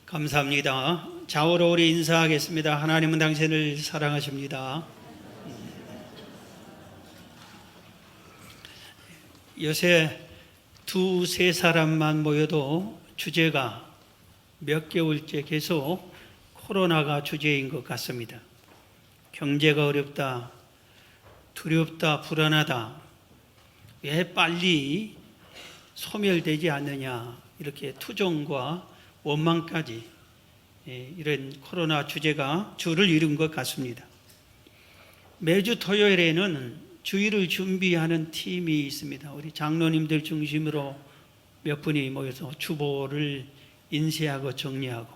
감사합니다. 좌우로 우리 인사하겠습니다. 하나님은 당신을 사랑하십니다. 요새 두세 사람만 모여도 주제가 몇 개월째 계속 코로나가 주제인 것 같습니다. 경제가 어렵다, 두렵다, 불안하다, 왜 빨리 소멸되지 않느냐, 이렇게 투정과 원망까지 이런 코로나 주제가 주를 이룬 것 같습니다. 매주 토요일에는 주일을 준비하는 팀이 있습니다. 우리 장로님들 중심으로 몇 분이 모여서 주보를 인쇄하고 정리하고,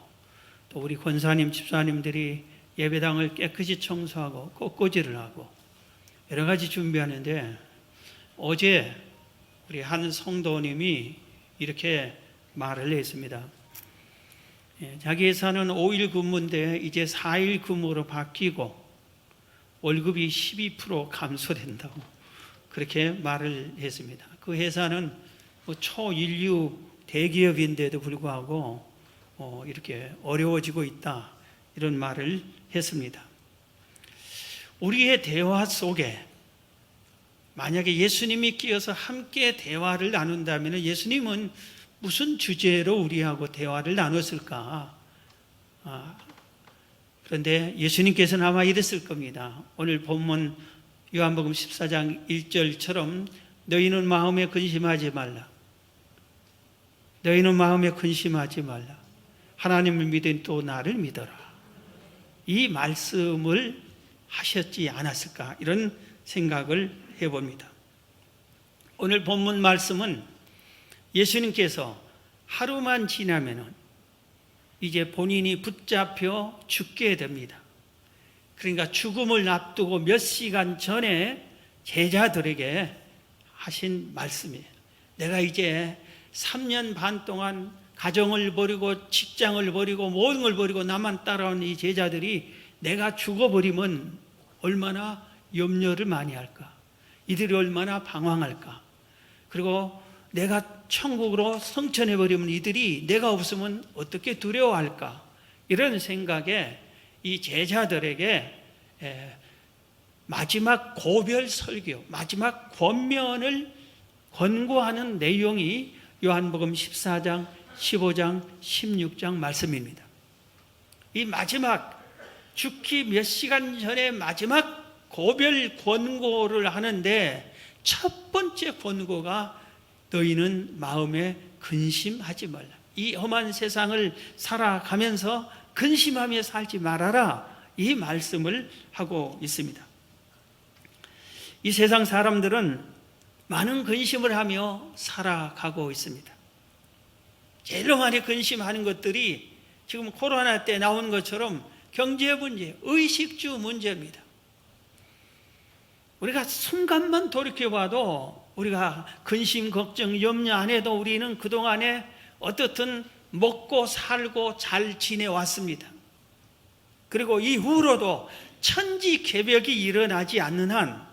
또 우리 권사님, 집사님들이 예배당을 깨끗이 청소하고 꽃꽂이를 하고 여러 가지 준비하는데, 어제 우리 한 성도님이 이렇게 말을 했습니다. 자기 회사는 5일 근무인데 이제 4일 근무로 바뀌고 월급이 12% 감소된다고 그렇게 말을 했습니다. 그 회사는 초인류 대기업인데도 불구하고 이렇게 어려워지고 있다, 이런 말을 했습니다. 우리의 대화 속에 만약에 예수님이 끼어서 함께 대화를 나눈다면 예수님은 무슨 주제로 우리하고 대화를 나눴을까? 그런데 예수님께서는 아마 이랬을 겁니다. 오늘 본문 요한복음 14장 1절처럼 너희는 마음에 근심하지 말라. 너희는 마음에 근심하지 말라. 하나님을 믿은 또 나를 믿어라. 이 말씀을 하셨지 않았을까? 이런 생각을 해봅니다. 오늘 본문 말씀은 예수님께서 하루만 지나면은 이제 본인이 붙잡혀 죽게 됩니다. 그러니까 죽음을 앞두고 몇 시간 전에 제자들에게 하신 말씀이에요. 내가 이제 3년 반 동안 가정을 버리고 직장을 버리고 모든 걸 버리고 나만 따라온 이 제자들이 내가 죽어버리면 얼마나 염려를 많이 할까? 이들이 얼마나 방황할까? 그리고 내가 천국으로 성천해버리면 이들이 내가 없으면 어떻게 두려워할까? 이런 생각에 이 제자들에게 마지막 고별 설교, 마지막 권면을 권고하는 내용이 요한복음 14장, 15장, 16장 말씀입니다. 이 마지막 죽기 몇 시간 전에 마지막 고별 권고를 하는데, 첫 번째 권고가 너희는 마음에 근심하지 말라. 이 험한 세상을 살아가면서 근심하며 살지 말아라, 이 말씀을 하고 있습니다. 이 세상 사람들은 많은 근심을 하며 살아가고 있습니다. 제일 많이 근심하는 것들이 지금 코로나 때 나온 것처럼 경제 문제, 의식주 문제입니다. 우리가 순간만 돌이켜봐도 우리가 근심, 걱정, 염려 안 해도 우리는 그동안에 어떻든 먹고 살고 잘 지내왔습니다. 그리고 이후로도 천지개벽이 일어나지 않는 한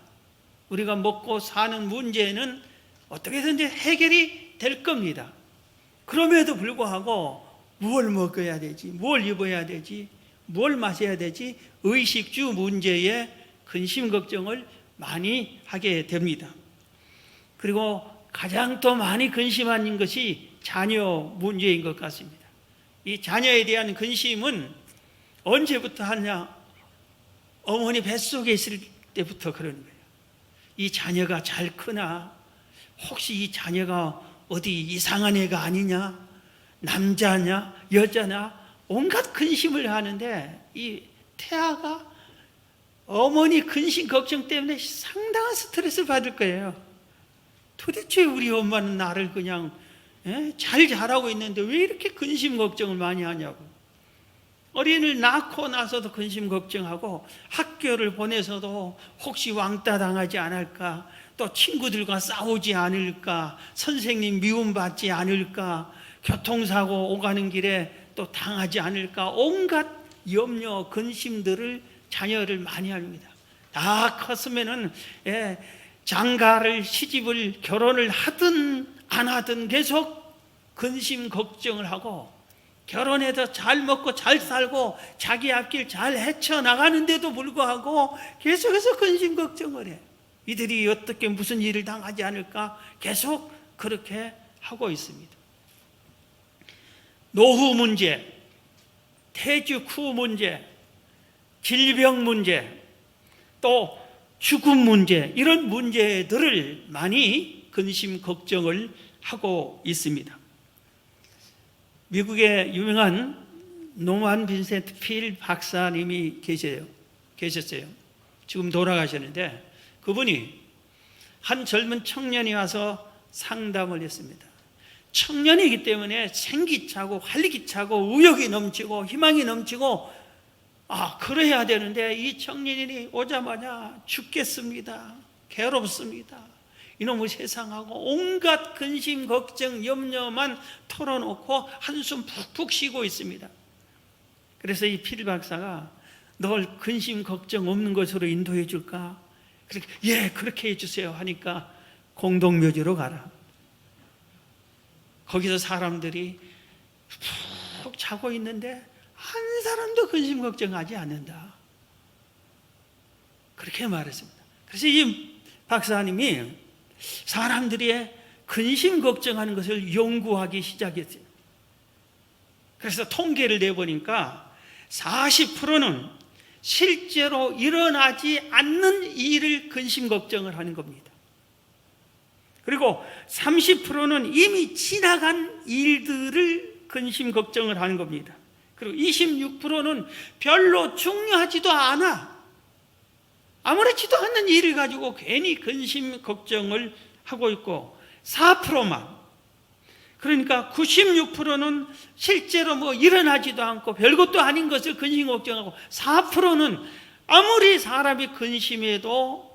우리가 먹고 사는 문제는 어떻게든지 해결이 될 겁니다. 그럼에도 불구하고 뭘 먹어야 되지, 뭘 입어야 되지, 뭘 마셔야 되지, 의식주 문제에 근심, 걱정을 많이 하게 됩니다. 그리고 가장 더 많이 근심하는 것이 자녀 문제인 것 같습니다. 이 자녀에 대한 근심은 언제부터 하냐? 어머니 뱃속에 있을 때부터 그러는 거예요. 이 자녀가 잘 크나? 혹시 이 자녀가 어디 이상한 애가 아니냐? 남자냐? 여자냐? 온갖 근심을 하는데, 이 태아가 어머니 근심 걱정 때문에 상당한 스트레스를 받을 거예요. 도대체 우리 엄마는 나를 그냥 잘 자라고 있는데 왜 이렇게 근심 걱정을 많이 하냐고. 어린이를 낳고 나서도 근심 걱정하고, 학교를 보내서도 혹시 왕따 당하지 않을까, 또 친구들과 싸우지 않을까, 선생님 미움받지 않을까, 교통사고 오가는 길에 또 당하지 않을까, 온갖 염려, 근심들을 자녀를 많이 합니다. 다 컸으면은 장가를, 시집을, 결혼을 하든 안 하든 계속 근심 걱정을 하고 결혼해서 잘 먹고 잘 살고 자기 앞길 잘 헤쳐나가는데도 불구하고 계속해서 근심 걱정을 해. 이들이 어떻게 무슨 일을 당하지 않을까 계속 그렇게 하고 있습니다. 노후 문제, 퇴직 후 문제, 질병 문제, 또 죽음 문제, 이런 문제들을 많이 근심 걱정을 하고 있습니다. 미국의 유명한 노만 빈센트 필 박사님이 계셨어요. 지금 돌아가셨는데 그분이 한 젊은 청년이 와서 상담을 했습니다. 청년이기 때문에 생기차고 활기차고 의욕이 넘치고 희망이 넘치고 그래야 되는데 이 청년이 오자마자 죽겠습니다, 괴롭습니다, 이놈의 세상하고 온갖 근심 걱정 염려만 털어놓고 한숨 푹푹 쉬고 있습니다. 그래서 이 필 박사가 널 근심 걱정 없는 곳으로 인도해 줄까? 예, 그렇게 해주세요 하니까 공동묘지로 가라. 거기서 사람들이 푹 자고 있는데 한 사람도 근심 걱정하지 않는다, 그렇게 말했습니다. 그래서 이 박사님이 사람들이 근심 걱정하는 것을 연구하기 시작했어요. 그래서 통계를 내보니까 40%는 실제로 일어나지 않는 일을 근심 걱정을 하는 겁니다. 그리고 30%는 이미 지나간 일들을 근심 걱정을 하는 겁니다. 그리고 26%는 별로 중요하지도 않아, 아무렇지도 않은 일을 가지고 괜히 근심 걱정을 하고 있고, 4%만, 그러니까 96%는 실제로 일어나지도 않고 별것도 아닌 것을 근심 걱정하고, 4%는 아무리 사람이 근심해도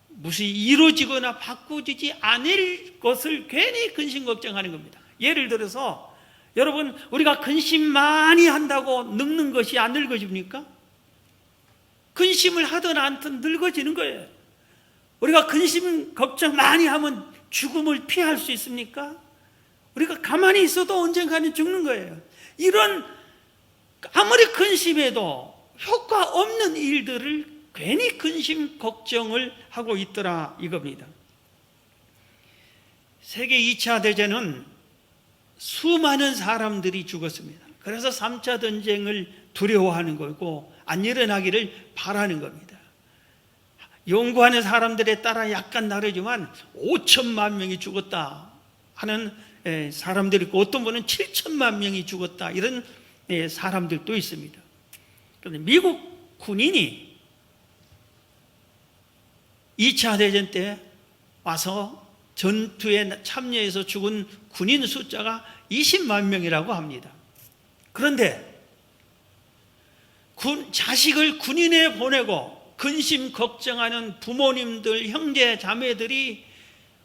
무엇이 이루어지거나 바꾸지지 않을 것을 괜히 근심 걱정하는 겁니다. 예를 들어서 여러분, 우리가 근심 많이 한다고 늙는 것이 안 늙어집니까? 근심을 하든 않든 늙어지는 거예요. 우리가 근심 걱정 많이 하면 죽음을 피할 수 있습니까? 우리가 가만히 있어도 언젠가는 죽는 거예요. 이런 아무리 근심해도 효과 없는 일들을 괜히 근심 걱정을 하고 있더라 이겁니다. 세계 2차 대전은 수많은 사람들이 죽었습니다. 그래서 3차 전쟁을 두려워하는 거고 안 일어나기를 바라는 겁니다. 연구하는 사람들에 따라 약간 다르지만 5천만 명이 죽었다 하는 사람들이 있고, 어떤 분은 7천만 명이 죽었다 이런 사람들도 있습니다. 그런데 미국 군인이 2차 대전 때 와서 전투에 참여해서 죽은 군인 숫자가 20만 명이라고 합니다. 그런데 자식을 군인에 보내고 근심 걱정하는 부모님들, 형제, 자매들이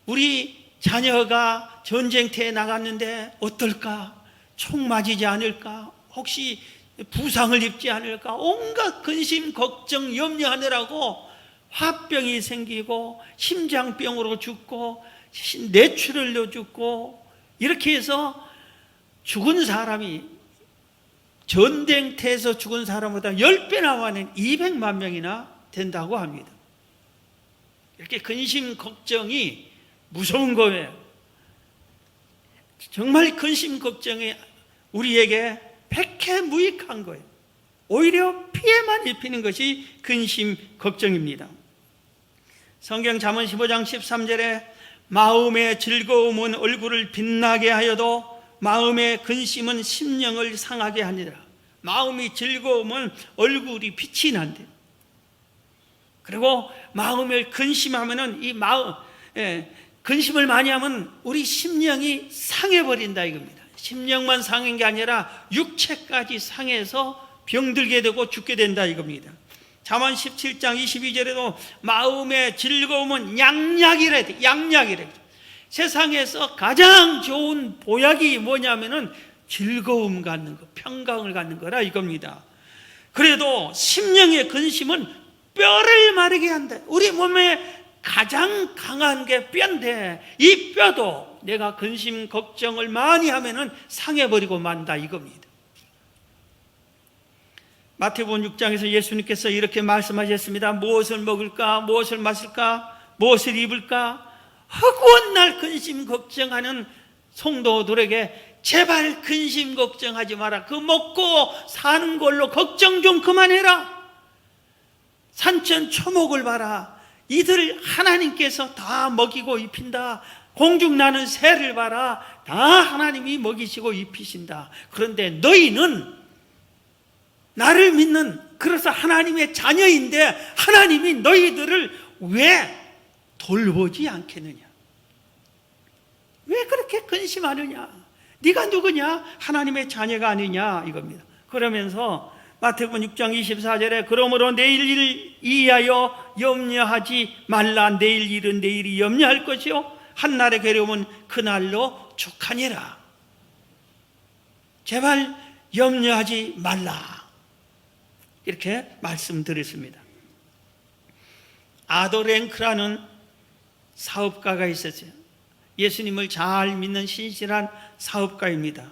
우리 자녀가 전쟁터에 나갔는데 어떨까? 총 맞이지 않을까? 혹시 부상을 입지 않을까? 온갖 근심 걱정 염려하느라고 화병이 생기고 심장병으로 죽고 뇌출혈로 죽고, 이렇게 해서 죽은 사람이 전쟁터에서 죽은 사람보다 10배나 많은 200만 명이나 된다고 합니다. 이렇게 근심 걱정이 무서운 거예요. 정말 근심 걱정이 우리에게 백해무익한 거예요. 오히려 피해만 입히는 것이 근심 걱정입니다. 성경 잠언 15장 13절에 마음의 즐거움은 얼굴을 빛나게 하여도 마음의 근심은 심령을 상하게 하니라. 마음이 즐거우면 얼굴이 빛이 난대. 그리고 마음을 근심하면은 근심을 많이 하면 우리 심령이 상해버린다 이겁니다. 심령만 상한 게 아니라 육체까지 상해서 병들게 되고 죽게 된다 이겁니다. 잠언 17장 22절에도 마음의 즐거움은 양약이래. 양약이래. 세상에서 가장 좋은 보약이 뭐냐면은 즐거움 갖는 거, 평강을 갖는 거라 이겁니다. 그래도 심령의 근심은 뼈를 마르게 한다. 우리 몸에 가장 강한 게 뼈인데 이 뼈도 내가 근심 걱정을 많이 하면은 상해버리고 만다 이겁니다. 마태복음 6장에서 예수님께서 이렇게 말씀하셨습니다. 무엇을 먹을까, 무엇을 마실까, 무엇을 입을까 허구한 날 근심 걱정하는 성도들에게 제발 근심 걱정하지 마라. 그 먹고 사는 걸로 걱정 좀 그만해라. 산천 초목을 봐라. 이들 하나님께서 다 먹이고 입힌다. 공중나는 새를 봐라. 다 하나님이 먹이시고 입히신다. 그런데 너희는 나를 믿는, 그래서 하나님의 자녀인데 하나님이 너희들을 왜 돌보지 않겠느냐? 왜 그렇게 근심하느냐? 네가 누구냐? 하나님의 자녀가 아니냐 이겁니다. 그러면서 마태복음 6장 24절에 그러므로 내일 일 이하여 염려하지 말라. 내일 일은 내일이 염려할 것이요 한날의 괴로움은 그날로 족하니라. 제발 염려하지 말라. 이렇게 말씀드렸습니다. 아도랭크라는 사업가가 있었어요. 예수님을 잘 믿는 신실한 사업가입니다.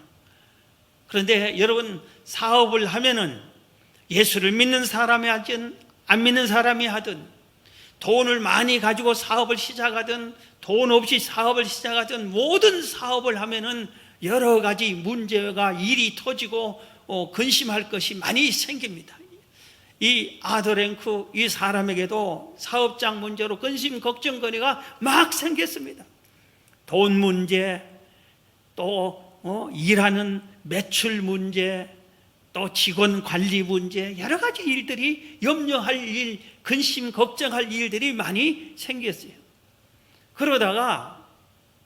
그런데 여러분, 사업을 하면은 예수를 믿는 사람이 하든 안 믿는 사람이 하든, 돈을 많이 가지고 사업을 시작하든 돈 없이 사업을 시작하든, 모든 사업을 하면은 여러 가지 문제가 일이 터지고 근심할 것이 많이 생깁니다. 이 아도랭크 이 사람에게도 사업장 문제로 근심 걱정거리가 막 생겼습니다. 돈 문제, 또 일하는 매출 문제, 또 직원 관리 문제, 여러 가지 일들이 염려할 일, 근심 걱정할 일들이 많이 생겼어요. 그러다가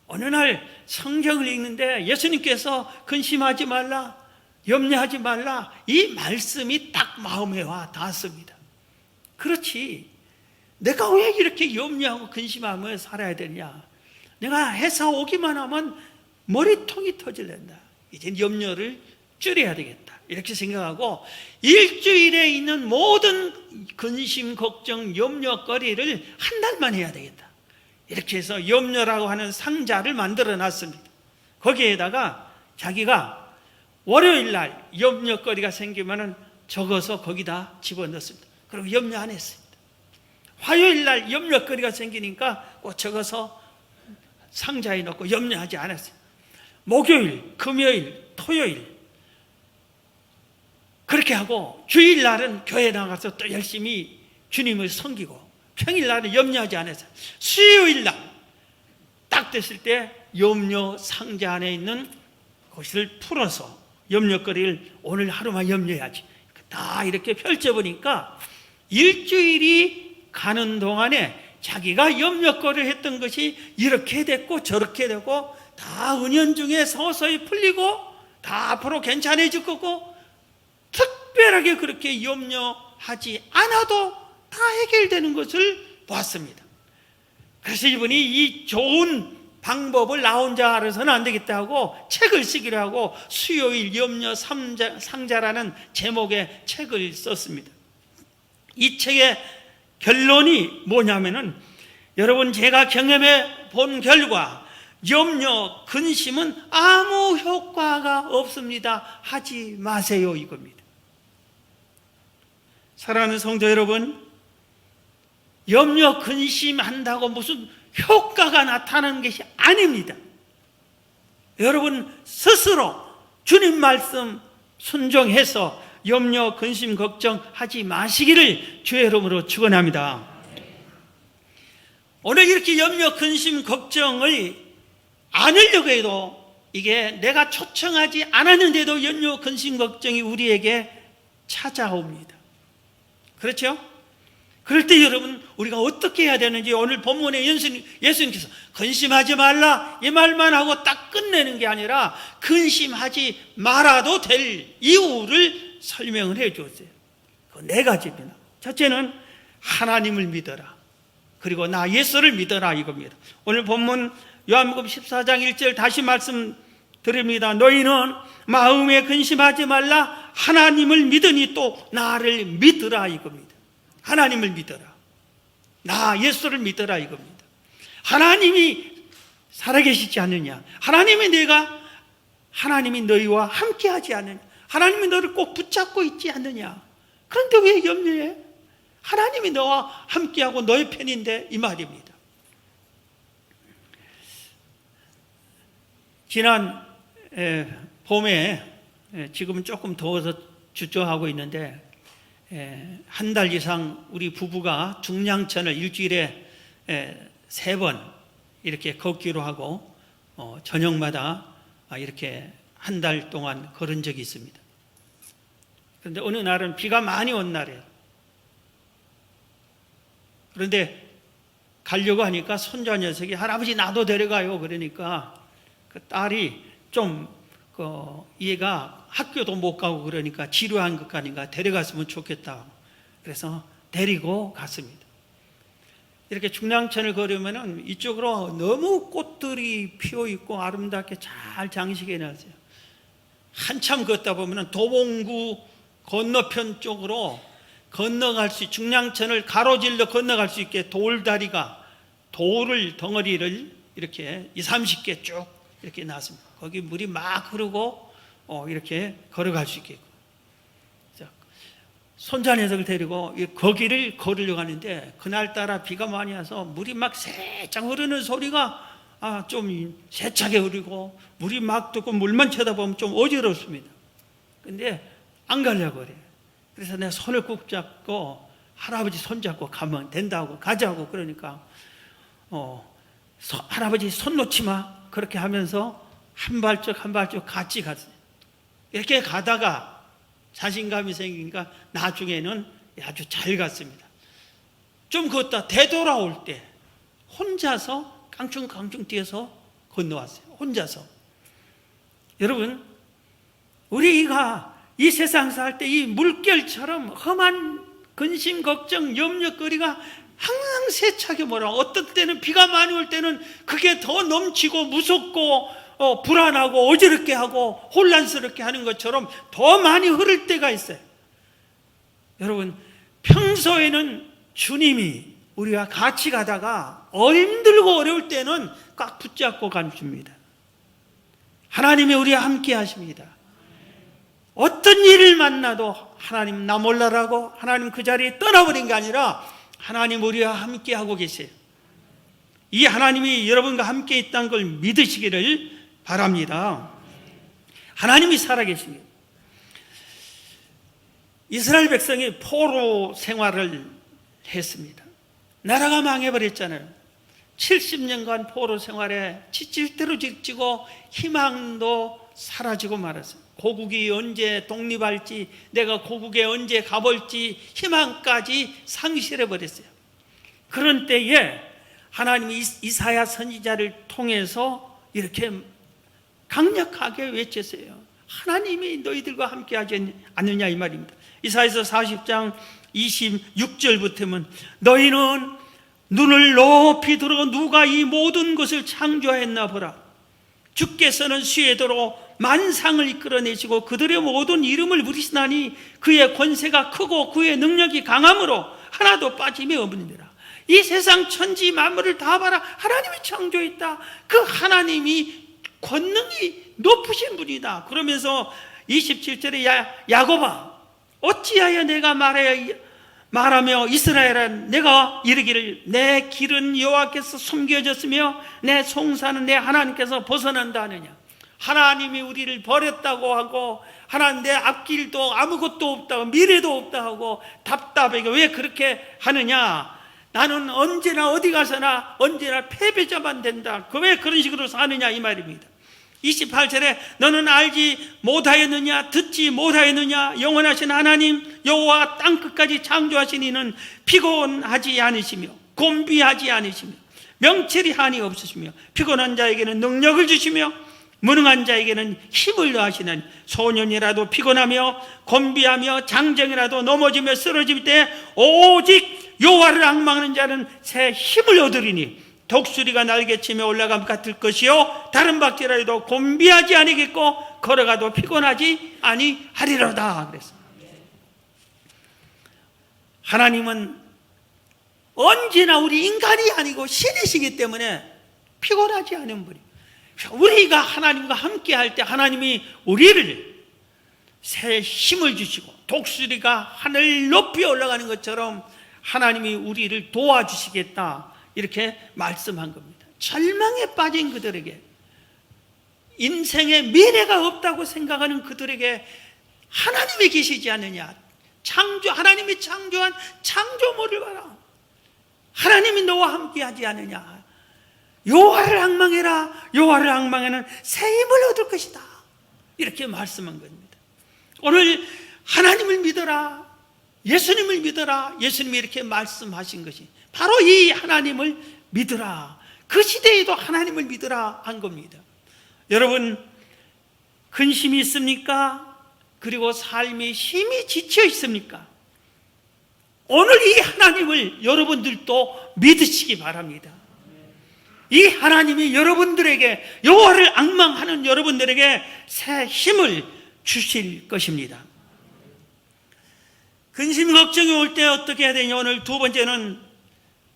어느 날 성경을 읽는데 예수님께서 근심하지 말라, 염려하지 말라, 이 말씀이 딱 마음에 와 닿았습니다. 그렇지, 내가 왜 이렇게 염려하고 근심하며 살아야 되냐? 내가 회사 오기만 하면 머리통이 터질랜다. 이제 염려를 줄여야 되겠다, 이렇게 생각하고 일주일에 있는 모든 근심, 걱정, 염려거리를 한 달만 해야 되겠다, 이렇게 해서 염려라고 하는 상자를 만들어 놨습니다. 거기에다가 자기가 월요일 날 염려거리가 생기면 적어서 거기다 집어넣습니다. 그리고 염려 안 했습니다. 화요일 날 염려거리가 생기니까 꼭 적어서 상자에 넣고 염려하지 않았어요. 목요일, 금요일, 토요일 그렇게 하고 주일날은 교회 나가서 또 열심히 주님을 섬기고, 평일날은 염려하지 않았어요. 수요일날 딱 됐을 때 염려 상자 안에 있는 것을 풀어서 염려거리를 오늘 하루만 염려해야지 다 이렇게 펼쳐보니까 일주일이 가는 동안에 자기가 염려거리를 했던 것이 이렇게 됐고 저렇게 되고 다 은연중에 서서히 풀리고 다 앞으로 괜찮아질 거고, 특별하게 그렇게 염려하지 않아도 다 해결되는 것을 보았습니다. 그래서 이분이 이 좋은 방법을 나 혼자 알아서는 안 되겠다 하고 책을 쓰기로 하고 수요일 염려 상자라는 제목의 책을 썼습니다. 이 책의 결론이 뭐냐면은, 여러분, 제가 경험해 본 결과 염려, 근심은 아무 효과가 없습니다. 하지 마세요, 이겁니다. 사랑하는 성도 여러분, 염려, 근심한다고 무슨 효과가 나타나는 것이 아닙니다. 여러분 스스로 주님 말씀 순종해서 염려, 근심, 걱정하지 마시기를 주의 이름으로 축원합니다. 오늘 이렇게 염려, 근심, 걱정을 안으려고 해도 이게 내가 초청하지 않았는데도 염려, 근심, 걱정이 우리에게 찾아옵니다. 그렇죠? 그럴 때 여러분, 우리가 어떻게 해야 되는지 오늘 본문에 예수님께서 근심하지 말라 이 말만 하고 딱 끝내는 게 아니라 근심하지 말아도 될 이유를 설명을 해 주었어요. 그 네 가지입니다. 첫째는 하나님을 믿어라, 그리고 나 예수를 믿어라, 이겁니다. 오늘 본문 요한복음 14장 1절 다시 말씀드립니다. 너희는 마음에 근심하지 말라, 하나님을 믿으니 또 나를 믿으라, 이겁니다. 하나님을 믿어라, 나 예수를 믿어라, 이겁니다. 하나님이 살아계시지 않느냐, 하나님이 너희와 함께하지 않느냐, 하나님이 너를 꼭 붙잡고 있지 않느냐, 그런데 왜 염려해? 하나님이 너와 함께하고 너의 편인데, 이 말입니다. 지난 봄에, 지금은 조금 더워서 주저하고 있는데, 한 달 이상 우리 부부가 중량천을 일주일에 3번 이렇게 걷기로 하고, 저녁마다 이렇게 한 달 동안 걸은 적이 있습니다. 그런데 어느 날은 비가 많이 온 날이에요. 그런데 가려고 하니까 손자 녀석이 할아버지 나도 데려가요. 그러니까 그 딸이 좀 얘가 학교도 못 가고 그러니까 지루한 것 같으니까 데려갔으면 좋겠다. 그래서 데리고 갔습니다. 이렇게 중량천을 걸으면은 이쪽으로 너무 꽃들이 피어 있고 아름답게 잘 장식해 놨어요. 한참 걷다 보면은 도봉구 건너편 쪽으로 건너갈 수, 중량천을 가로질러 건너갈 수 있게 돌다리가, 덩어리를 이렇게 20-30개 쭉 이렇게 놨습니다. 거기 물이 막 흐르고 이렇게 걸어갈 수 있게. 손자 녀석을 데리고 거기를 걸으려고 하는데, 그날따라 비가 많이 와서 물이 막 세짝 흐르는 소리가 좀 세차게 흐르고, 물이 막 뜨고 물만 쳐다보면 좀 어지럽습니다. 근데 안 가려고 그래요. 그래서 내가 손을 꼭 잡고 할아버지 손 잡고 가면 된다고, 가자고. 그러니까 할아버지 손 놓지 마, 그렇게 하면서 한 발짝 한 발짝 같이 갔어요. 이렇게 가다가 자신감이 생기니까 나중에는 아주 잘 갔습니다. 좀 걷다 되돌아올 때 혼자서 깡충깡충 뛰어서 건너왔어요. 혼자서. 여러분, 우리가 이 세상 살 때 이 물결처럼 험한 근심, 걱정, 염려거리가 항상 세차게 몰아. 어떤 때는 비가 많이 올 때는 그게 더 넘치고 무섭고 불안하고 어지럽게 하고 혼란스럽게 하는 것처럼 더 많이 흐를 때가 있어요. 여러분, 평소에는 주님이 우리와 같이 가다가 힘들고 어려울 때는 꽉 붙잡고 가줍니다. 하나님이 우리와 함께 하십니다. 어떤 일을 만나도 하나님 나 몰라라고 하나님 그 자리에 떠나버린 게 아니라 하나님 우리와 함께 하고 계세요. 이 하나님이 여러분과 함께 있다는 걸 믿으시기를 바랍니다. 하나님이 살아계십니다. 이스라엘 백성이 포로 생활을 했습니다. 나라가 망해버렸잖아요. 70년간 포로 생활에 지칠 대로 지치고 희망도 사라지고 말았어요. 고국이 언제 독립할지, 내가 고국에 언제 가볼지 희망까지 상실해버렸어요. 그런 때에 하나님이 이사야 선지자를 통해서 이렇게 강력하게 외쳤어요. 하나님이 너희들과 함께 하지 않느냐, 이 말입니다. 이사야서 40장 26절부터는 너희는 눈을 높이 들어 누가 이 모든 것을 창조했나 보라. 주께서는 쇠도로 만상을 이끌어내시고 그들의 모든 이름을 부리시나니 그의 권세가 크고 그의 능력이 강함으로 하나도 빠짐이 없느니라. 이 세상 천지 만물을 다 봐라. 하나님이 창조했다. 그 하나님이 권능이 높으신 분이다. 그러면서 27절에 야곱아 어찌하여 내가 말하며 이스라엘아 내가 이르기를 내 길은 여호와께서 숨겨졌으며 내 송사는 내 하나님께서 벗어난다 하느냐. 하나님이 우리를 버렸다고 하고 하나님 내 앞길도 아무것도 없다고 미래도 없다 하고 답답하게 왜 그렇게 하느냐. 나는 언제나 어디 가서나 언제나 패배자만 된다. 그 왜 그런 식으로 사느냐 이 말입니다. 28절에 너는 알지 못하였느냐 듣지 못하였느냐 영원하신 하나님 여호와 땅끝까지 창조하신 이는 피곤하지 않으시며 곤비하지 않으시며 명철이 한이 없으시며 피곤한 자에게는 능력을 주시며 무능한 자에게는 힘을 더하시는 소년이라도 피곤하며 곤비하며 장정이라도 넘어지며 쓰러질 때 오직 여호와를 앙망하는 자는 새 힘을 얻으리니 독수리가 날개치며 올라감 같을 것이요 다른 박쥐라도 곤비하지 아니겠고 걸어가도 피곤하지 아니하리로다. 그랬습니다. 하나님은 언제나 우리 인간이 아니고 신이시기 때문에 피곤하지 않은 분이. 우리가 하나님과 함께 할 때 하나님이 우리를 새 힘을 주시고 독수리가 하늘 높이 올라가는 것처럼 하나님이 우리를 도와주시겠다, 이렇게 말씀한 겁니다. 절망에 빠진 그들에게, 인생에 미래가 없다고 생각하는 그들에게 하나님이 계시지 않느냐, 하나님이 창조한 창조물을 봐라, 하나님이 너와 함께하지 않느냐, 여호와를 앙망해라, 여호와를 앙망하는 새 힘을 얻을 것이다, 이렇게 말씀한 겁니다. 오늘 하나님을 믿어라, 예수님을 믿어라, 예수님이 이렇게 말씀하신 것이 바로 이 하나님을 믿어라, 그 시대에도 하나님을 믿어라 한 겁니다. 여러분, 근심이 있습니까? 그리고 삶이 힘이 지쳐 있습니까? 오늘 이 하나님을 여러분들도 믿으시기 바랍니다. 이 하나님이 여러분들에게, 여호와를 앙망하는 여러분들에게 새 힘을 주실 것입니다. 근심 걱정이 올 때 어떻게 해야 되냐? 오늘 두 번째는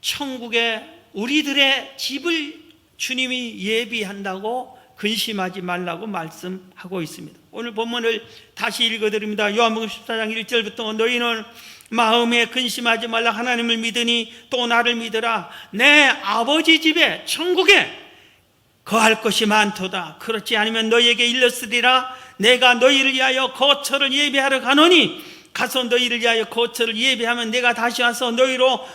천국에 우리들의 집을 주님이 예비한다고 근심하지 말라고 말씀하고 있습니다. 오늘 본문을 다시 읽어드립니다. 요한복음 14장 1절부터 너희는 마음에 근심하지 말라, 하나님을 믿으니 또 나를 믿으라. 내 아버지 집에, 천국에 거할 것이 많도다. 그렇지 않으면 너희에게 일렀으리라. 내가 너희를 위하여 거처를 예비하러 가노니 가서 너희를 위하여 거처를 예비하면 내가 다시 와서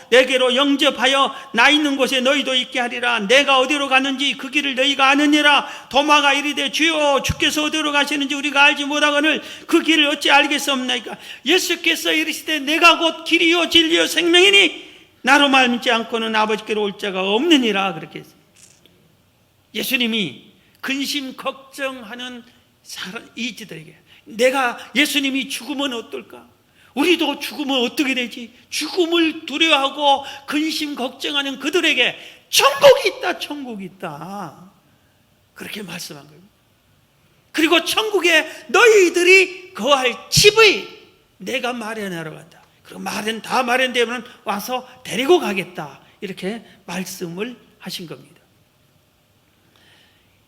내게로 영접하여 나 있는 곳에 너희도 있게 하리라. 내가 어디로 가는지 그 길을 너희가 아느니라. 도마가 이르되 주여, 주께서 어디로 가시는지 우리가 알지 못하거늘 그 길을 어찌 알겠사옵나이까. 예수께서 이르시되 내가 곧 길이요 진리요 생명이니 나로 말미지 않고는 아버지께로 올 자가 없느니라, 그렇게 했습니다. 예수님이 근심 걱정하는 이들에게, 내가, 예수님이 죽으면 어떨까? 우리도 죽으면 어떻게 되지? 죽음을 두려워하고 근심 걱정하는 그들에게 천국이 있다, 천국이 있다, 그렇게 말씀한 거예요. 그리고 천국에 너희들이 거할 집의 내가 마련하러 간다. 그리고 다 마련되면 와서 데리고 가겠다, 이렇게 말씀을 하신 겁니다.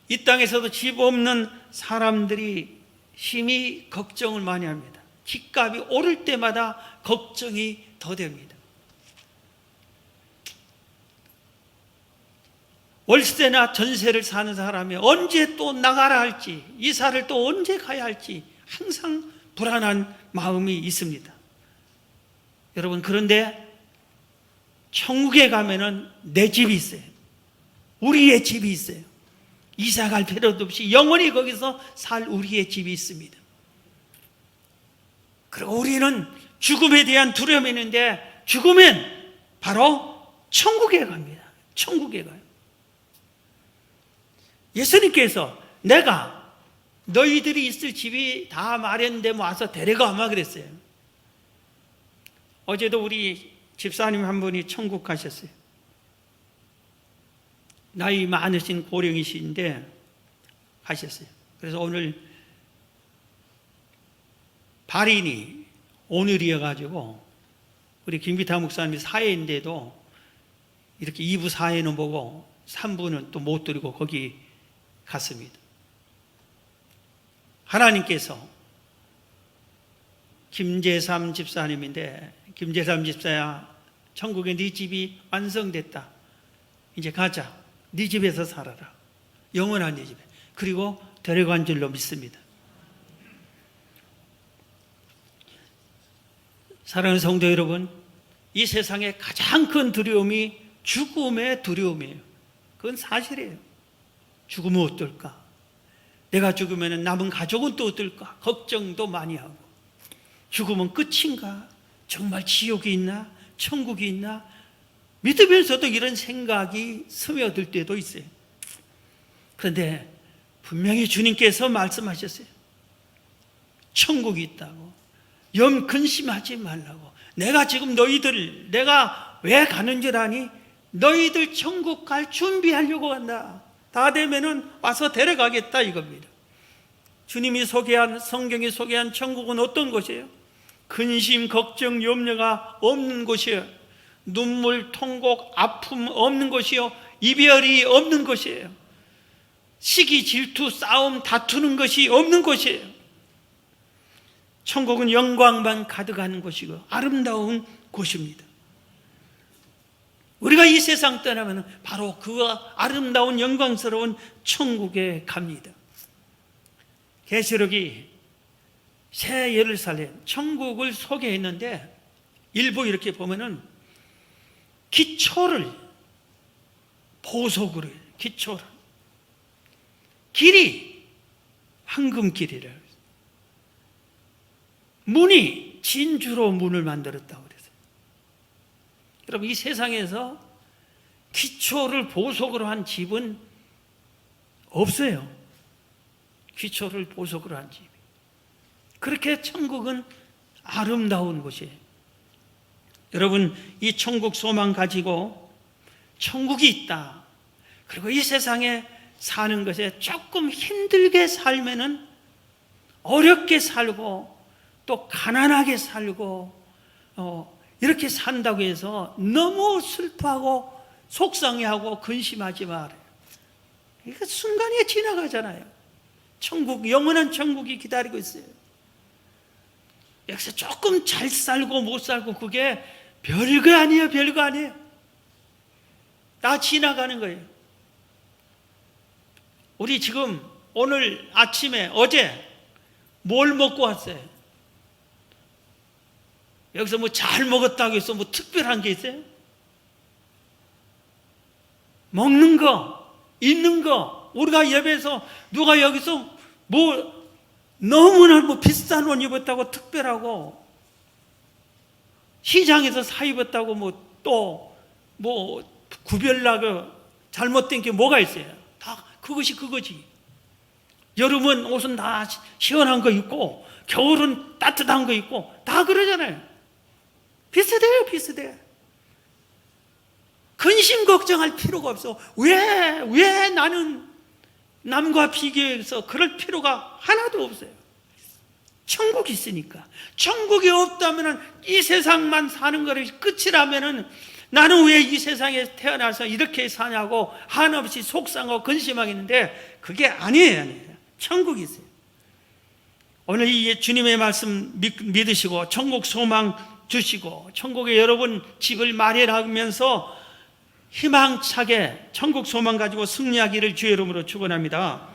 이 땅에서도 집 없는 사람들이 심히 걱정을 많이 합니다. 집값이 오를 때마다 걱정이 더 됩니다. 월세나 전세를 사는 사람이 언제 또 나가라 할지, 이사를 또 언제 가야 할지 항상 불안한 마음이 있습니다. 여러분, 그런데 천국에 가면은 내 집이 있어요. 우리의 집이 있어요. 이사 갈 필요도 없이 영원히 거기서 살 우리의 집이 있습니다. 그리고 우리는 죽음에 대한 두려움이 있는데, 죽으면 바로 천국에 갑니다. 천국에 가요. 예수님께서 내가 너희들이 있을 집이 다 마련되면 와서 데려가, 아마 그랬어요. 어제도 우리 집사님 한 분이 천국 가셨어요. 나이 많으신 고령이신데 가셨어요. 그래서 오늘 발인이 오늘이어가지고 우리 김기타 목사님이 사회인데도 이렇게 2부 사회는 보고 3부는 또 못 드리고 거기 갔습니다. 하나님께서 김재삼 집사님인데, 김재삼 집사야, 천국에 네 집이 완성됐다. 이제 가자. 네 집에서 살아라. 영원한 네 집에. 그리고 데려간 줄로 믿습니다. 사랑하는 성도 여러분, 이 세상에 가장 큰 두려움이 죽음의 두려움이에요. 그건 사실이에요. 죽으면 어떨까? 내가 죽으면 남은 가족은 또 어떨까? 걱정도 많이 하고. 죽으면 끝인가? 정말 지옥이 있나? 천국이 있나? 믿으면서도 이런 생각이 스며들 때도 있어요. 그런데 분명히 주님께서 말씀하셨어요. 천국이 있다고. 근심하지 말라고. 내가 지금 내가 왜 가는 줄 아니? 너희들 천국 갈 준비하려고 간다. 다 되면은 와서 데려가겠다, 이겁니다. 주님이 성경이 소개한 천국은 어떤 곳이에요? 근심, 걱정, 염려가 없는 곳이에요. 눈물, 통곡, 아픔 없는 것이요, 이별이 없는 것이에요. 시기, 질투, 싸움, 다투는 것이 없는 것이에요. 천국은 영광만 가득한 곳이고 아름다운 곳입니다. 우리가 이 세상 떠나면 바로 그 아름다운 영광스러운 천국에 갑니다. 계시록이 새 예루살렘, 천국을 소개했는데 일부 이렇게 보면은 기초를 보석으로 해요. 기초를. 길이 황금길이라. 문이 진주로 문을 만들었다고 그랬어요. 여러분, 이 세상에서 기초를 보석으로 한 집은 없어요. 기초를 보석으로 한 집. 그렇게 천국은 아름다운 곳이에요. 여러분, 이 천국 소망 가지고 천국이 있다. 그리고 이 세상에 사는 것에 조금 힘들게 살면은 어렵게 살고 또 가난하게 살고 이렇게 산다고 해서 너무 슬퍼하고 속상해하고 근심하지 말아요. 이거 순간에 지나가잖아요. 천국, 영원한 천국이 기다리고 있어요. 여기서 조금 잘 살고 못 살고 그게 별거 아니에요. 별거 아니에요. 다 지나가는 거예요. 우리 지금 오늘 아침에 어제 뭘 먹고 왔어요? 여기서 뭐 잘 먹었다고 해서 뭐 특별한 게 있어요? 먹는 거, 있는 거, 우리가 예배에서 누가 여기서 뭐 너무나 뭐 비싼 옷 입었다고 특별하고 시장에서 사 입었다고 뭐 또 뭐 구별나고 잘못된 게 뭐가 있어요? 다 그것이 그거지. 여름은 옷은 다 시원한 거 입고 겨울은 따뜻한 거 입고 다 그러잖아요. 비슷해요. 비슷해. 근심 걱정할 필요가 없어. 왜 나는 남과 비교해서 그럴 필요가 하나도 없어요. 천국이 있으니까. 천국이 없다면 이 세상만 사는 것이 끝이라면 나는 왜 이 세상에 태어나서 이렇게 사냐고 한없이 속상하고 근심하겠는데 그게 아니에요. 천국이 있어요. 오늘 이 주님의 말씀 믿으시고 천국 소망 주시고 천국에 여러분 집을 마련하면서 희망차게 천국 소망 가지고 승리하기를 주의 이름으로 축원합니다.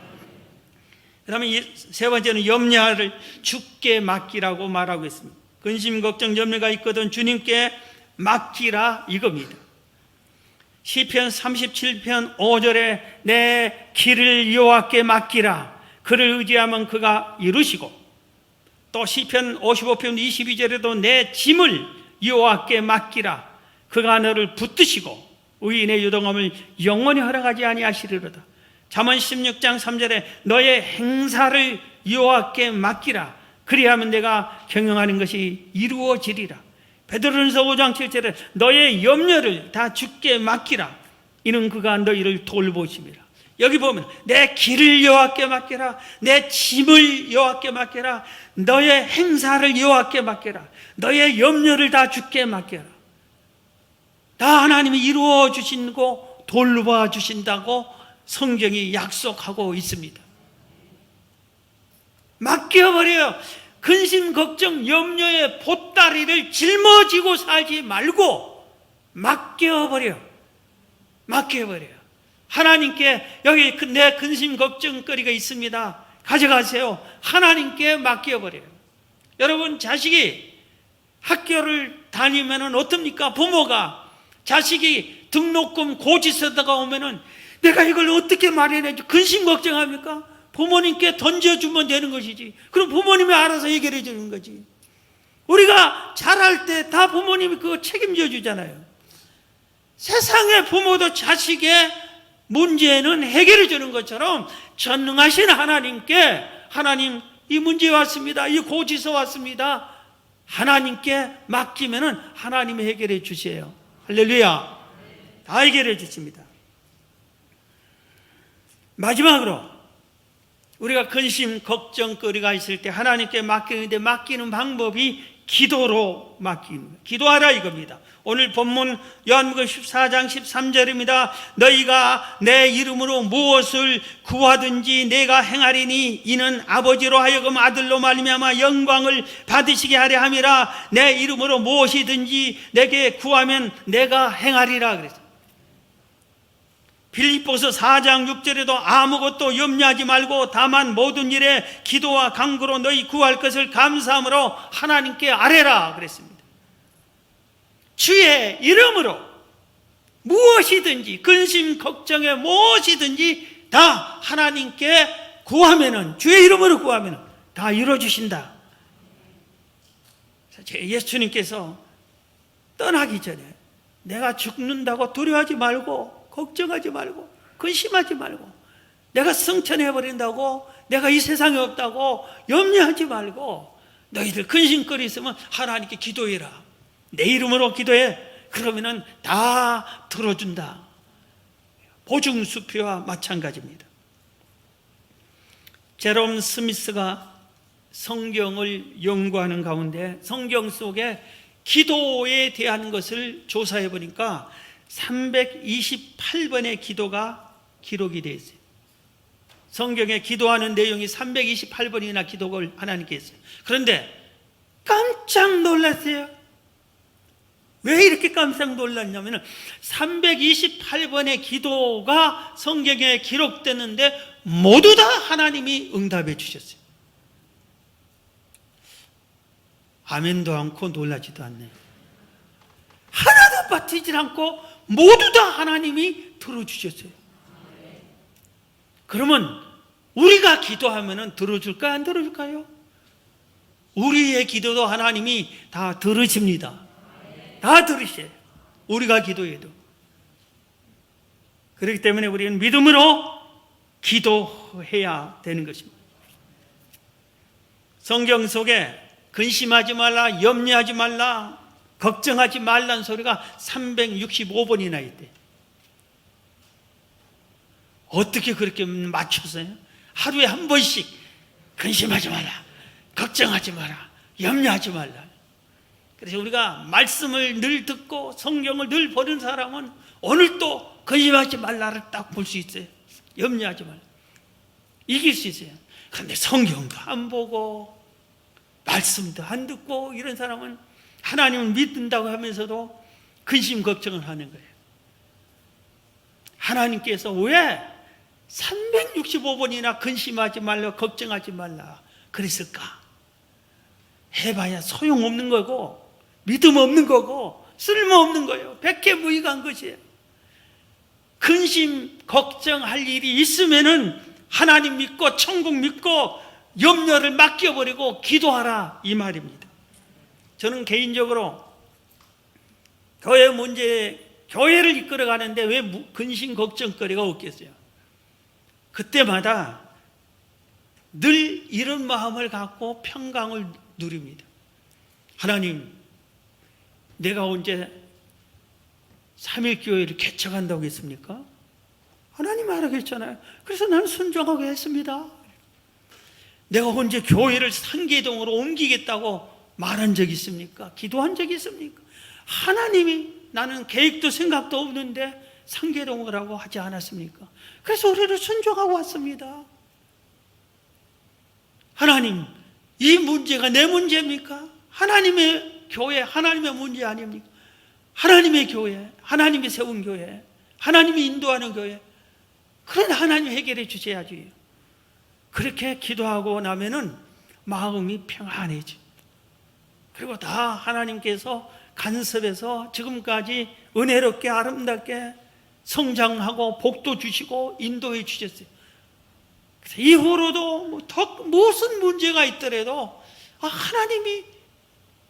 그다음에 세 번째는 염려를 주께 맡기라고 말하고 있습니다. 근심 걱정 염려가 있거든 주님께 맡기라 이겁니다. 시편 37편 5절에 내 길을 여호와께 맡기라 그를 의지하면 그가 이루시고, 또 시편 55편 22절에도 내 짐을 여호와께 맡기라 그가 너를 붙드시고 의인의 유동함을 영원히 허락하지 아니하시리로다. 잠언 16장 3절에 너의 행사를 여호와께 맡기라 그리하면 내가 경영하는 것이 이루어지리라. 베드로전서 5장 7절에 너의 염려를 다 주께 맡기라 이는 그가 너희를 돌보심이라. 여기 보면 내 길을 여호와께 맡겨라, 내 짐을 여호와께 맡겨라, 너의 행사를 여호와께 맡겨라, 너의 염려를 다 주께 맡겨라. 다 하나님이 이루어 주시고 돌봐 주신다고 성경이 약속하고 있습니다. 맡겨버려요. 근심 걱정 염려의 보따리를 짊어지고 살지 말고 맡겨버려요. 하나님께 여기 내 근심 걱정거리가 있습니다. 가져가세요. 하나님께 맡겨버려요. 여러분, 자식이 학교를 다니면은 어떻습니까? 부모가 자식이 등록금 고지 쓰다가 오면은 내가 이걸 어떻게 마련해야지 근심 걱정합니까? 부모님께 던져주면 되는 것이지. 그럼 부모님이 알아서 해결해 주는 거지. 우리가 잘할 때 다 부모님이 그거 책임져 주잖아요. 세상의 부모도 자식의 문제는 해결해 주는 것처럼 전능하신 하나님께 하나님 이 문제 왔습니다. 이 고지서 왔습니다. 하나님께 맡기면은 하나님이 해결해 주세요. 할렐루야. 다 해결해 주십니다. 마지막으로 우리가 근심 걱정거리가 있을 때 하나님께 맡기는데 맡기는 방법이 기도로 맡기는 거예요. 기도하라 이겁니다. 오늘 본문 요한복음 14장 13절입니다. 너희가 내 이름으로 무엇을 구하든지 내가 행하리니 이는 아버지로 하여금 아들로 말미암아 영광을 받으시게 하려 함이라. 내 이름으로 무엇이든지 내게 구하면 내가 행하리라 그랬어요. 빌립보서 4장 6절에도 아무것도 염려하지 말고 다만 모든 일에 기도와 간구로 너희 구할 것을 감사함으로 하나님께 아뢰라 그랬습니다. 주의 이름으로 무엇이든지 근심 걱정에 무엇이든지 다 하나님께 구하면은, 주의 이름으로 구하면은 다 이루어주신다. 예수님께서 떠나기 전에 내가 죽는다고 두려워하지 말고 걱정하지 말고 근심하지 말고, 내가 승천해버린다고 내가 이 세상에 없다고 염려하지 말고 너희들 근심거리 있으면 하나님께 기도해라. 내 이름으로 기도해. 그러면은 다 들어준다. 보증수표와 마찬가지입니다. 제롬 스미스가 성경을 연구하는 가운데 성경 속에 기도에 대한 것을 조사해 보니까 328번의 기도가 기록이 되어 있어요. 성경에 기도하는 내용이 328번이나 기도를 하나님께 했어요. 그런데 깜짝 놀랐어요. 왜 이렇게 깜짝 놀랐냐면 328번의 기도가 성경에 기록되는데 모두 다 하나님이 응답해 주셨어요. 아멘도 않고 놀라지도 않네요. 하나도 빠뜨리지 않고 모두 다 하나님이 들어주셨어요. 그러면 우리가 기도하면 들어줄까 안 들어줄까요? 우리의 기도도 하나님이 다 들으십니다. 다 들으셔요. 우리가 기도해도. 그렇기 때문에 우리는 믿음으로 기도해야 되는 것입니다. 성경 속에 근심하지 말라, 염려하지 말라, 걱정하지 말라는 소리가 365번이나 있대. 어떻게 그렇게 맞췄어요? 하루에 한 번씩 근심하지 마라, 걱정하지 마라, 염려하지 말라. 그래서 우리가 말씀을 늘 듣고 성경을 늘 보는 사람은 오늘 또 근심하지 말라를 딱 볼 수 있어요. 염려하지 말라. 이길 수 있어요. 그런데 성경도 안 보고 말씀도 안 듣고 이런 사람은 하나님을 믿는다고 하면서도 근심 걱정을 하는 거예요. 하나님께서 왜 365번이나 근심하지 말라, 걱정하지 말라 그랬을까? 해봐야 소용없는 거고 믿음 없는 거고 쓸모없는 거예요. 백해무익한 것이에요. 근심 걱정할 일이 있으면은 하나님 믿고 천국 믿고 염려를 맡겨버리고 기도하라 이 말입니다. 저는 개인적으로 교회 문제, 교회를 이끌어가는데 왜 근심 걱정거리가 없겠어요? 그때마다 늘 이런 마음을 갖고 평강을 누립니다. 하나님, 내가 언제 3.1교회를 개척한다고 했습니까? 하나님 하라고 했잖아요. 그래서 나는 순종하게 했습니다. 내가 언제 교회를 상계동으로 옮기겠다고 말한 적이 있습니까? 기도한 적이 있습니까? 하나님이 나는 계획도 생각도 없는데 상계동을 하고 하지 않았습니까? 그래서 우리를 순종하고 왔습니다. 하나님, 이 문제가 내 문제입니까? 하나님의 교회, 하나님의 문제 아닙니까? 하나님의 교회, 하나님이 세운 교회, 하나님이 인도하는 교회, 그런 하나님 해결해 주셔야지. 그렇게 기도하고 나면은 마음이 평안해지. 그리고 다 하나님께서 간섭해서 지금까지 은혜롭게 아름답게 성장하고 복도 주시고 인도해 주셨어요. 그래서 이후로도 무슨 문제가 있더라도 하나님이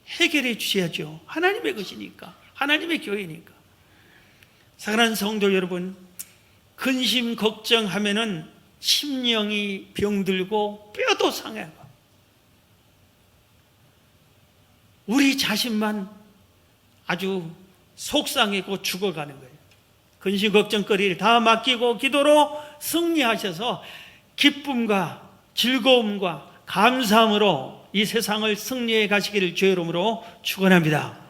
해결해 주셔야죠. 하나님의 것이니까, 하나님의 교회니까. 사랑하는 성도 여러분, 근심 걱정하면은 심령이 병들고 뼈도 상하고 우리 자신만 아주 속상하고 죽어가는 거예요. 근심 걱정거리를 다 맡기고 기도로 승리하셔서 기쁨과 즐거움과 감사함으로 이 세상을 승리해 가시기를 주의 이름으로 축원합니다.